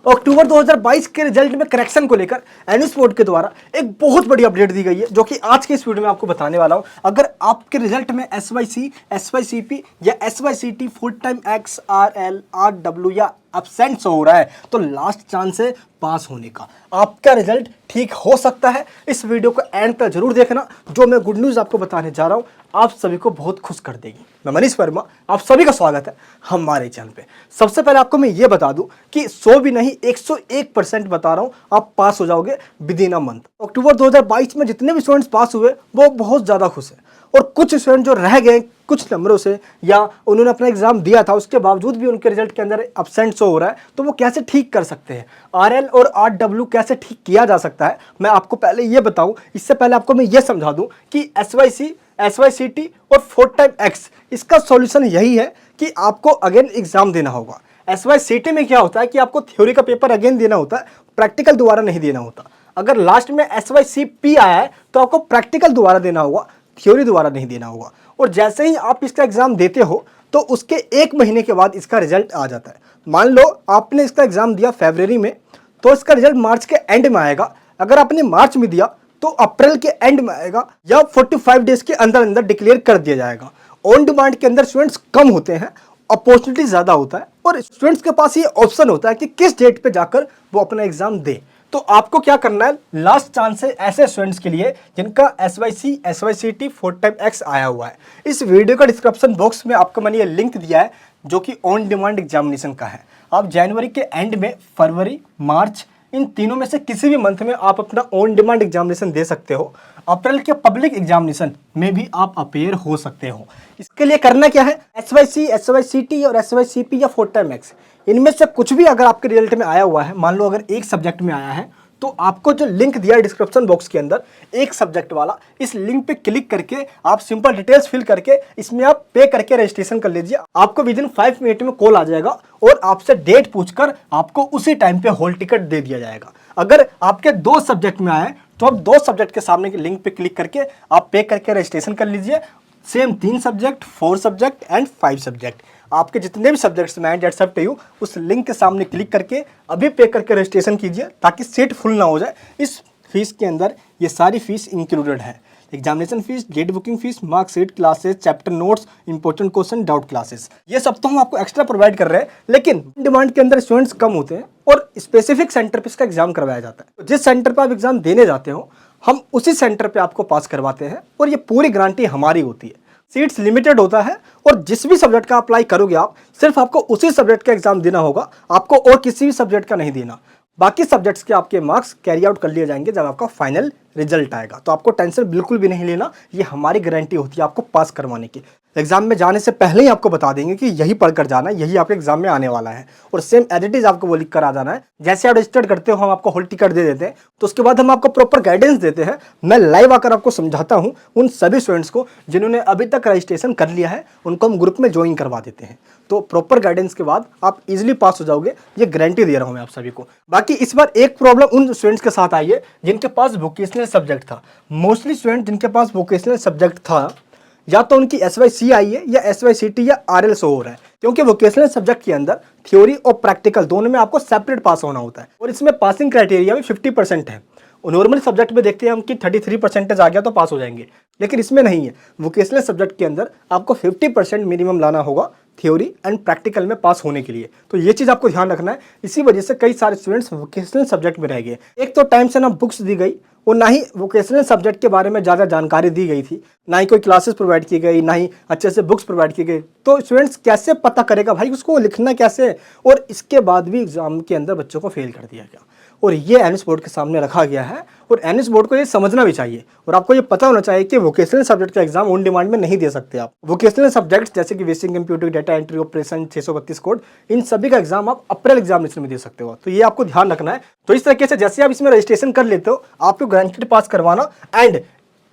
अक्टूबर 2022 के रिजल्ट में करेक्शन को लेकर एनएस बोर्ड के द्वारा एक बहुत बड़ी अपडेट दी गई है, जो कि आज के इस वीडियो में आपको बताने वाला हूं। अगर आपके रिजल्ट में एसवाईसी, एसवाईसीपी या SYCT, full time X, RL, RW या एब्सेंट हो रहा है तो लास्ट चांस है पास होने का। आपका रिजल्ट ठीक हो सकता है। इस वीडियो को एंड तक जरूर देखना। जो मैं गुड न्यूज़ आपको बताने जा रहा हूँ आप सभी को बहुत खुश कर देगी। मैं मनीष वर्मा, आप सभी का स्वागत है हमारे चैनल पे। सबसे पहले आपको मैं ये बता दूं कि 100 भी नहीं 101% बता रहा हूँ आप पास हो जाओगे विद इन अ मंथ। अक्टूबर 2022 में जितने भी स्टूडेंट्स पास हुए वो बहुत ज़्यादा खुश है, और कुछ स्टूडेंट जो रह गए कुछ नंबरों से या उन्होंने अपना एग्जाम दिया था उसके बावजूद भी उनके रिजल्ट के अंदर एब्सेंट शो हो रहा है, तो वो कैसे ठीक कर सकते हैं, आरएल और आरडब्ल्यू कैसे ठीक किया जा सकता है, मैं आपको पहले ये बताऊं। इससे पहले आपको मैं ये समझा दूं कि एसवाईसी, एसवाईसीटी और फोर्थ टाइम एक्स, इसका सॉल्यूशन यही है कि आपको अगेन एग्जाम देना होगा। एसवाईसीटी में क्या होता है कि आपको थ्योरी का पेपर अगेन देना होता है, प्रैक्टिकल दोबारा नहीं देना होता। अगर लास्ट में एसवाईसीपी आया है तो आपको प्रैक्टिकल दोबारा देना होगा, थ्योरी दोबारा नहीं देना होगा। और जैसे ही आप इसका एग्जाम देते हो तो उसके 1 महीने के बाद इसका रिजल्ट आ जाता है। मान लो आपने इसका एग्जाम दिया फरवरी में, तो इसका रिजल्ट मार्च के एंड में आएगा। अगर आपने मार्च में दिया तो अप्रैल के एंड में आएगा, या 45 डेज के अंदर अंदर डिक्लेयर कर दिया जाएगा। ऑन डिमांड के अंदर स्टूडेंट्स कम होते हैं, अपॉर्चुनिटी ज़्यादा होता है, और स्टूडेंट्स के पास ये ऑप्शन होता है कि किस डेट पे जाकर वो अपना एग्जाम दे। तो आपको क्या करना है, लास्ट चांस है ऐसे स्टूडेंट्स के लिए जिनका एसवाईसी, एसवाईसीटी, फोर्थ टाइम एक्स आया हुआ है। इस वीडियो का डिस्क्रिप्शन बॉक्स में आपको मैंने ये लिंक दिया है जो कि ऑन डिमांड एग्जामिनेशन का है। आप जनवरी के एंड में, फरवरी, मार्च, इन तीनों में से किसी भी मंथ में आप अपना ऑन डिमांड एग्जामिनेशन दे सकते हो। अप्रैल के पब्लिक एग्जामिनेशन में भी आप अपेयर हो सकते हो। इसके लिए करना क्या है, एसवाईसी, एसवाईसीटी और एसवाईसीपी या फोर्थ टाइम एक्स, इनमें से कुछ भी अगर आपके रिजल्ट में आया हुआ है, मान लो अगर एक सब्जेक्ट में आया है, तो आपको जो लिंक दिया है डिस्क्रिप्शन बॉक्स के अंदर एक सब्जेक्ट वाला, इस लिंक पे क्लिक करके आप सिंपल डिटेल्स फिल करके इसमें आप पे करके रजिस्ट्रेशन कर लीजिए। आपको विद इन 5 मिनट में कॉल आ जाएगा और आपसे डेट पूछकर आपको उसी टाइम पे हॉल टिकट दे दिया जाएगा। अगर आपके 2 सब्जेक्ट में आए तो आप 2 सब्जेक्ट के सामने के लिंक पे क्लिक करके आप पे करके रजिस्ट्रेशन कर लीजिए। Same 3 subject, 4 subject and 5 subject, आपके जितने भी सब्जेक्ट्स में डेट्स अप टू यू, उस लिंक के सामने क्लिक करके अभी पे करके रजिस्ट्रेशन कीजिए ताकि सीट फुल ना हो जाए। इस फीस के अंदर ये सारी फीस इंक्लूडेड है, examination fees, GATE booking fees, marksheet, classes, chapter notes, important question, doubt classes, ये सब तो हम आपको एक्स्ट्रा प्रोवाइड कर रहे हैं। लेकिन डिमांड के अंदर स्टूडेंट्स कम होते हैं और स्पेसिफिक सेंटर पे इसका एग्जाम करवाया जाता है। तो जिस सेंटर पर आप एग्जाम देने जाते हो हम उसी सेंटर पे आपको पास करवाते हैं, और ये पूरी गारंटी हमारी होती है। सीट्स लिमिटेड होता है, और जिस भी सब्जेक्ट का अप्लाई करोगे आप, सिर्फ आपको उसी सब्जेक्ट का एग्जाम देना होगा, आपको और किसी भी सब्जेक्ट का नहीं देना। बाकी सब्जेक्ट्स के आपके मार्क्स कैरी आउट कर लिए जाएंगे जब आपका फाइनल रिजल्ट आएगा। तो आपको टेंशन बिल्कुल भी नहीं लेना, ये हमारी गारंटी होती है आपको पास करवाने की। एग्जाम में जाने से पहले ही आपको बता देंगे कि यही पढ़कर जाना है, यही आपके एग्जाम में आने वाला है, और सेम एज इट इज आपको वो लिख कर आ जाना है। जैसे आप रजिस्टर्ड करते हो हम आपको हॉल टिकट दे देते हैं, तो उसके बाद हम आपको प्रॉपर गाइडेंस देते हैं। मैं लाइव आकर आपको समझाता हूँ उन सभी स्टूडेंट्स को जिन्होंने अभी तक रजिस्ट्रेशन कर लिया है, उनको हम ग्रुप में ज्वाइन करवा देते हैं। तो प्रॉपर गाइडेंस के बाद आप इजीली पास हो जाओगे, ये गारंटी दे रहा हूँ मैं आप सभी को। बाकी इस बार एक प्रॉब्लम उन स्टूडेंट्स के साथ आई है जिनके पास वोकेशनल सब्जेक्ट था। मोस्टली स्टूडेंट जिनके पास वोकेशनल सब्जेक्ट था, या तो उनकी एसवाईसी आई है या एसवाईसीटी या आरएल शो हो रहा है, क्योंकि वोकेशनल सब्जेक्ट के अंदर थ्योरी और प्रैक्टिकल दोनों में आपको सेपरेट पास होना होता है, और इसमें पासिंग क्राइटेरिया भी 50% है। नॉर्मल सब्जेक्ट में देखते हैं हम कि 33% आ गया तो पास हो जाएंगे, लेकिन इसमें नहीं है। वोकेशनल सब्जेक्ट के अंदर आपको 50% मिनिमम लाना होगा थ्योरी एंड प्रैक्टिकल में पास होने के लिए। तो ये चीज़ आपको ध्यान रखना है। इसी वजह से कई सारे स्टूडेंट्स वोकेशनल सब्जेक्ट में रह गए। एक तो टाइम से ना बुक्स दी गई, और ना ही वोकेशनल सब्जेक्ट के बारे में ज़्यादा जानकारी दी गई थी, ना ही कोई क्लासेस प्रोवाइड की गई, ना ही अच्छे से बुक्स प्रोवाइड की गई। तो स्टूडेंट्स कैसे पता करेगा भाई उसको लिखना कैसे, और इसके बाद भी एग्जाम के अंदर बच्चों को फेल कर दिया गया। और ये एनएस बोर्ड के सामने रखा गया है, और एनएस बोर्ड को ये समझना भी चाहिए, और आपको ये पता होना चाहिए कि वोकेशनल सब्जेक्ट का एग्जाम ऑन डिमांड में नहीं दे सकते आप। वोकेशनल सब्जेक्ट्स जैसे कि basic computer, data entry, operation, 632 code, इन सभी का एग्जाम आप अप्रैल एग्जामिनेशन में दे सकते हो। तो ये आपको ध्यान रखना है। तो इस तरीके से जैसे आप इसमें रजिस्ट्रेशन कर लेते हो, आपको गारंटेड पास करवाना एंड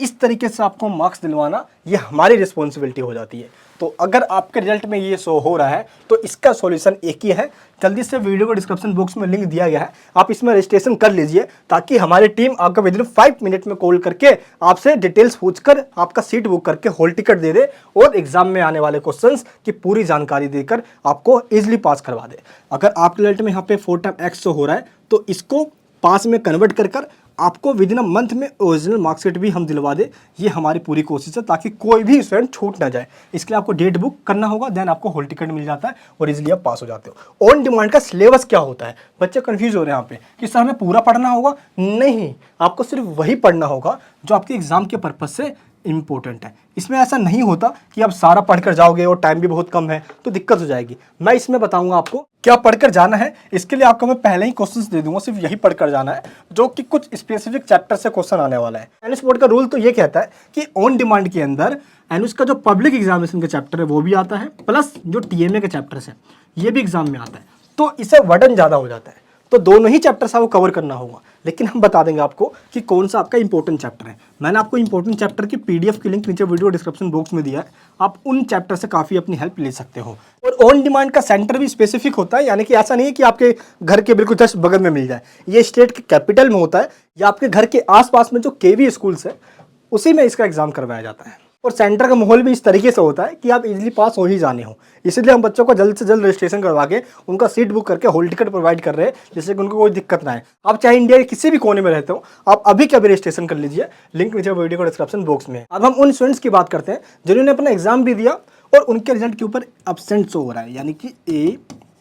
इस तरीके से आपको मार्क्स दिलवाना, ये हमारी रिस्पॉन्सिबिलिटी हो जाती है। तो अगर आपके रिजल्ट में ये शो हो रहा है तो इसका सॉल्यूशन एक ही है। जल्दी से वीडियो को डिस्क्रिप्शन बॉक्स में लिंक दिया गया है, आप इसमें रजिस्ट्रेशन कर लीजिए ताकि हमारी टीम आपको विदिन 5 मिनट में कॉल करके आपसे डिटेल्स पूछकर आपका सीट बुक करके हॉल टिकट दे दे और एग्जाम में आने वाले क्वेश्चंस की पूरी जानकारी देकर आपको इजीली पास करवा दे। अगर आपके रिजल्ट में यहाँ पे 4 टाइम एक्स शो हो रहा है तो इसको पास में कन्वर्ट कर आपको विद इन अ मंथ में ओरिजिनल मार्कशीट भी हम दिलवा दे। ये हमारी पूरी कोशिश है ताकि कोई भी स्टूडेंट छूट ना जाए। इसके लिए आपको डेट बुक करना होगा, देन आपको हॉल टिकट मिल जाता है और इजीली आप पास हो जाते हो। ऑन डिमांड का सिलेबस क्या होता है, बच्चे कंफ्यूज हो रहे हैं यहाँ पे कि सर हमें पूरा पढ़ना होगा। नहीं, आपको सिर्फ वही पढ़ना होगा जो आपके एग्जाम के पर्पज से इंपॉर्टेंट है। इसमें ऐसा नहीं होता कि आप सारा पढ़कर जाओगे और टाइम भी बहुत कम है तो दिक्कत हो जाएगी। मैं इसमें बताऊंगा आपको क्या पढ़कर जाना है। इसके लिए आपको मैं पहले ही क्वेश्चंस दे दूंगा, सिर्फ यही पढ़कर जाना है जो कि कुछ स्पेसिफिक चैप्टर से क्वेश्चन आने वाला है। एनएस बोर्ड का रूल तो ये कहता है कि ऑन डिमांड के अंदर एनएस का जो पब्लिक एग्जामिनेशन का चैप्टर है वो भी आता है, प्लस जो टीएमए के चैप्टर्स है ये भी एग्जाम में आता है, तो इससे वर्डन ज़्यादा हो जाता है। तो दोनों ही चैप्टर्स आपको कवर करना होगा, लेकिन हम बता देंगे आपको कि कौन सा आपका इंपॉर्टेंट चैप्टर है। मैंने आपको इंपॉर्टेंट चैप्टर की पीडीएफ की लिंक नीचे वीडियो डिस्क्रिप्शन बॉक्स में दिया है, आप उन चैप्टर से काफ़ी अपनी हेल्प ले सकते हो। और ऑन डिमांड का सेंटर भी स्पेसिफिक होता है, यानी कि ऐसा नहीं है कि आपके घर के बिल्कुल जस्ट बगल में मिल जाए। ये स्टेट के कैपिटल में होता है या आपके घर के आसपास में जो केवी स्कूल्स है उसी में इसका एग्जाम करवाया जाता है। और सेंटर का माहौल भी इस तरीके से होता है कि आप इजीली पास हो ही जाने हो। इसलिए हम बच्चों को जल्द से जल्द रजिस्ट्रेशन करवा के उनका सीट बुक करके हॉल टिकट प्रोवाइड कर रहे हैं, जिससे कि उनको कोई दिक्कत ना आए। आप चाहे इंडिया के किसी भी कोने में रहते हो, आप अभी के अभी रजिस्ट्रेशन कर लीजिए, लिंक नीचे वीडियो को डिस्क्रिप्शन बॉक्स में है। अब हम उन स्टूडेंट्स की बात करते हैं जिन्होंने अपना एग्जाम भी दिया और उनके रिजल्ट के ऊपर एब्सेंट शो हो रहा है, यानी कि ए,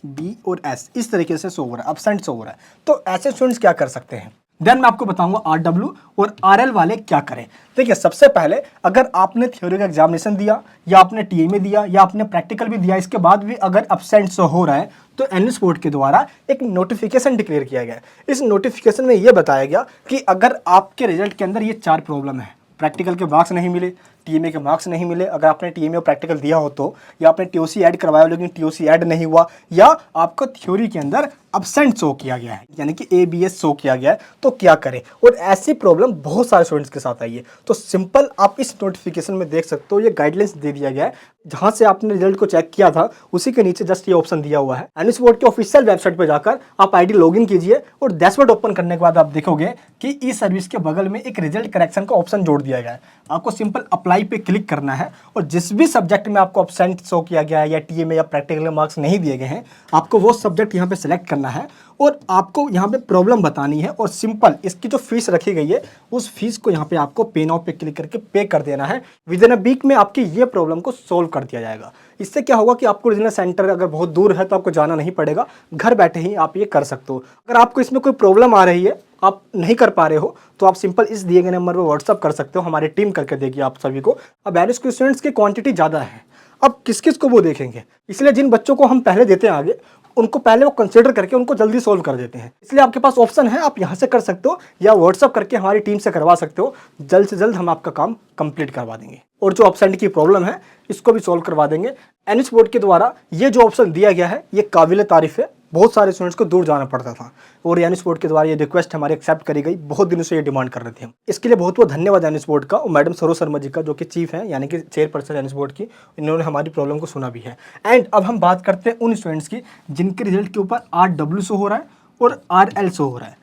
बी और एस इस तरीके से शो हो रहा है, एब्सेंट शो हो रहा है। तो ऐसे स्टूडेंट्स क्या कर सकते हैं, देन मैं आपको बताऊंगा RW और RL वाले क्या करें। देखिए, सबसे पहले अगर आपने थ्योरी का एग्जामिनेशन दिया या आपने टीएमए दिया या आपने प्रैक्टिकल भी दिया, इसके बाद भी अगर एब्सेंट शो हो रहा है तो एनएस बोर्ड के द्वारा एक नोटिफिकेशन डिक्लेयर किया गया है। इस नोटिफिकेशन में यह बताया गया कि अगर आपके रिजल्ट के अंदर ये 4 प्रॉब्लम है, प्रैक्टिकल के मार्क्स नहीं मिले, टीएमए के मार्क्स नहीं मिले, अगर आपने टीएमए और प्रैक्टिकल दिया हो तो, या आपने टीओसी ऐड करवाया लेकिन टीओसी ऐड नहीं हुआ, या आपको थ्योरी के अंदर एब्सेंट शो किया गया है, यानी कि ABS शो किया गया है, तो क्या करें। और ऐसी प्रॉब्लम बहुत सारे स्टूडेंट्स के साथ आई है। तो सिंपल आप इस नोटिफिकेशन में देख सकते हो, ये गाइडलाइंस दे दिया गया है, जहां से आपने रिजल्ट को चेक किया था उसी के नीचे जस्ट ये ऑप्शन दिया हुआ है। एनएस बोर्ड के ऑफिशियल वेबसाइट पर जाकर आप आईडी लॉगिन कीजिए और डैशबोर्ड ओपन करने के बाद आप देखोगे कि ई सर्विस के बगल में एक रिजल्ट करेक्शन का ऑप्शन जोड़ दिया गया है। आपको सिंपल अप्लाई पे क्लिक करना है और जिस भी सब्जेक्ट में आपको एब्सेंट शो किया गया है या टीएमए या प्रैक्टिकल मार्क्स नहीं दिए गए हैं, आपको वो सब्जेक्ट यहाँ पे सेलेक्ट करना है और आपको यहाँ पे प्रॉब्लम बतानी है और सिंपल इसकी जो फीस रखी गई है उस फीस को यहाँ पे आपको पे नाउ पे क्लिक करके पे कर देना है। विद इन अ वीक में आपकी ये प्रॉब्लम को सोल्व कर दिया जाएगा। इससे क्या होगा कि आपको रीजनल सेंटर अगर बहुत दूर है तो आपको जाना नहीं पड़ेगा, घर बैठे ही आप ये कर सकते हो। अगर आपको इसमें कोई प्रॉब्लम आ रही है, आप नहीं कर पा रहे हो, तो आप सिंपल इस दिए गए नंबर पर व्हाट्सअप कर सकते हो, हमारी टीम करके देगी आप सभी को। अब एनएस के स्टूडेंट्स की क्वांटिटी ज़्यादा है, अब किस किस को वो देखेंगे, इसलिए जिन बच्चों को हम पहले देते हैं आगे उनको पहले वो कंसीडर करके उनको जल्दी सोल्व कर देते हैं। इसलिए आपके पास ऑप्शन है, आप यहाँ से कर सकते हो या व्हाट्सअप करके हमारी टीम से करवा सकते हो। जल्द से जल्द हम आपका काम कंप्लीट करवा देंगे और जो एब्सेंट की प्रॉब्लम है इसको भी सोल्व करवा देंगे। एनएस बोर्ड के द्वारा ये जो ऑप्शन दिया गया है ये काबिल तारीफ है। बहुत सारे स्टूडेंट्स को दूर जाना पड़ता था और एनएस बोर्ड के द्वारा ये रिक्वेस्ट हमारी एक्सेप्ट करी गई। बहुत दिनों से ये डिमांड कर रहे थे हम। इसके लिए बहुत बहुत धन्यवाद एनएस बोर्ड का और मैडम सरोज शर्मा जी का, जो कि चीफ है यानी कि चेयरपर्सन एनएस बोर्ड की। इन्होंने हमारी प्रॉब्लम को सुना भी है। एंड अब हम बात करते हैं उन स्टूडेंट्स की जिनके रिजल्ट के ऊपर RW शो हो रहा है और RL शो हो रहा है।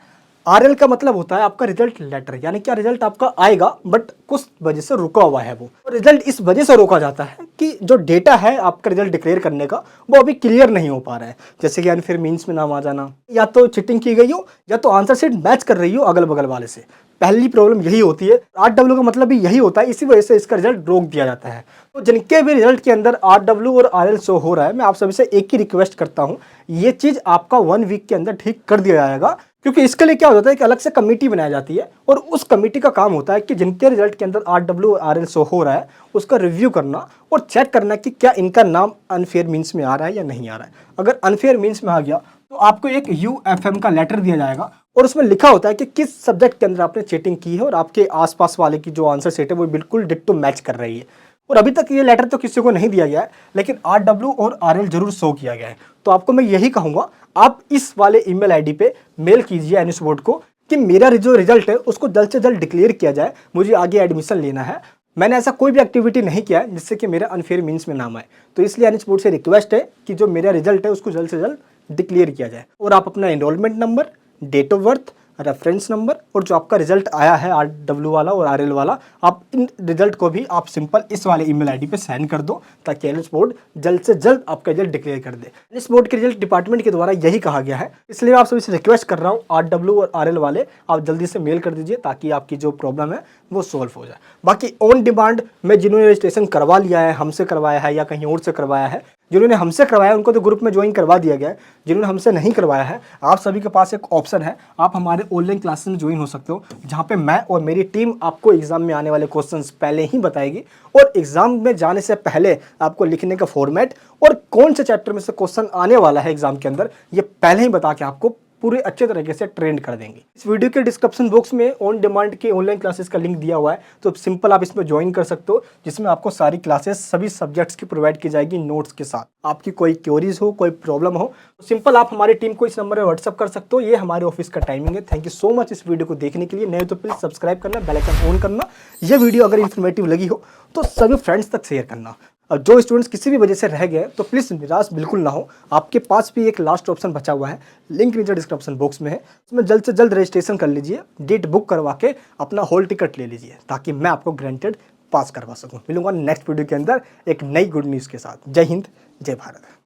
RL का मतलब होता है आपका रिजल्ट लेटर, यानी क्या रिजल्ट आपका आएगा बट कुछ वजह से रुका हुआ है। वो रिजल्ट इस वजह से रोका जाता है कि जो डेटा है आपका रिजल्ट डिक्लेयर करने का वो अभी क्लियर नहीं हो पा रहा है। जैसे कि यानी फिर मीन्स में नाम आ जाना, या तो चीटिंग की गई हो या तो आंसर शीट मैच कर रही हो अगल बगल वाले से। पहली प्रॉब्लम यही होती है। RW का मतलब भी यही होता है, इसी वजह से इसका रिजल्ट रोक दिया जाता है। तो जिनके भी रिजल्ट के अंदर RW और RL शो हो रहा है, मैं आप सभी से एक ही रिक्वेस्ट करता हूँ, ये चीज़ आपका 1 वीक के अंदर ठीक कर दिया जाएगा। क्योंकि इसके लिए क्या होता है कि अलग से कमेटी बनाई जाती है और उस कमेटी का काम होता है कि जिनके रिजल्ट के अंदर RW और RL शो हो रहा है उसका रिव्यू करना और चेक करना कि क्या इनका नाम अनफेयर मीन्स में आ रहा है या नहीं आ रहा है। अगर अनफेयर मीन्स में आ गया तो आपको एक UFM का लेटर दिया जाएगा और उसमें लिखा होता है कि किस सब्जेक्ट के अंदर आपने चीटिंग की है और आपके आसपास वाले की जो आंसर सेट है वो बिल्कुल डिट्टो मैच कर रही है। और अभी तक ये लेटर तो किसी को नहीं दिया गया है, लेकिन RW और RL जरूर शो किया गया है। तो आपको मैं यही कहूँगा, आप इस वाले ईमेल आईडी पे मेल कीजिए एनएस बोर्ड को कि मेरा जो रिजल्ट है उसको जल्द से जल्द डिक्लेयर किया जाए, मुझे आगे एडमिशन लेना है। मैंने ऐसा कोई भी एक्टिविटी नहीं किया है जिससे कि मेरा अनफेयर मीन्स में नाम आए। तो इसलिए एनएच बोर्ड से रिक्वेस्ट है कि जो मेरा रिजल्ट है उसको जल्द से जल्द डिक्लेयर किया जाए, और आप अपना enrolment number, date of birth, reference number और जो आपका रिजल्ट आया है RW वाला और RL वाला, आप इन रिजल्ट को भी आप सिंपल इस वाले ईमेल आईडी पे सेंड कर दो, ताकि एनएच बोर्ड जल्द से जल्द आपका रिजल्ट डिक्लेयर कर दे। एनएच बोर्ड के रिजल्ट डिपार्टमेंट के द्वारा यही कहा गया है, इसलिए आप सभी से रिक्वेस्ट कर रहा हूँ, RW और RL वाले आप जल्दी से मेल कर दीजिए ताकि आपकी जो प्रॉब्लम है वो सोल्व हो जाए। बाकी ऑन डिमांड में जिन्होंने रजिस्ट्रेशन करवा लिया है, हमसे करवाया है या कहीं और से करवाया है, जिन्होंने हमसे करवाया है उनको तो ग्रुप में ज्वाइन करवा दिया गया है। जिन्होंने हमसे नहीं करवाया है, आप सभी के पास एक ऑप्शन है, आप हमारे ऑनलाइन क्लासेस में ज्वाइन हो सकते हो, जहाँ पे मैं और मेरी टीम आपको एग्जाम में आने वाले क्वेश्चंस पहले ही बताएगी, और एग्जाम में जाने से पहले आपको लिखने का फॉर्मेट और कौन से चैप्टर में से क्वेश्चन आने वाला है एग्जाम के अंदर, ये पहले ही बता के आपको पूरे अच्छे तरीके से ट्रेंड कर देंगे। इस वीडियो के डिस्क्रिप्शन बॉक्स में ऑन डिमांड के ऑनलाइन क्लासेस का लिंक दिया हुआ है, तो सिंपल आप इसमें ज्वाइन कर सकते हो, जिसमें आपको सारी क्लासेस सभी सब्जेक्ट्स की प्रोवाइड की जाएगी नोट्स के साथ। आपकी कोई क्वेरीज हो, कोई प्रॉब्लम हो, तो सिंपल आप हमारी टीम को इस नंबर पर व्हाट्सअप कर सकते हो। ये हमारे ऑफिस का टाइमिंग है। थैंक यू सो मच इस वीडियो को देखने के लिए। नए तो प्लीज सब्सक्राइब करना, बेल आइकन ऑन करना। ये वीडियो अगर इन्फॉर्मेटिव लगी हो तो सभी फ्रेंड्स तक शेयर करना। और जो स्टूडेंट्स किसी भी वजह से रह गए तो प्लीज़ निराश बिल्कुल ना हो, आपके पास भी एक लास्ट ऑप्शन बचा हुआ है, लिंक नीचे डिस्क्रिप्शन बॉक्स में है, उसमें जल्द से जल्द रजिस्ट्रेशन कर लीजिए, डेट बुक करवा के अपना हॉल टिकट ले लीजिए, ताकि मैं आपको ग्रांटेड पास करवा सकूं। मिलूंगा नेक्स्ट वीडियो के अंदर एक नई गुड न्यूज़ के साथ। जय हिंद, जय भारत।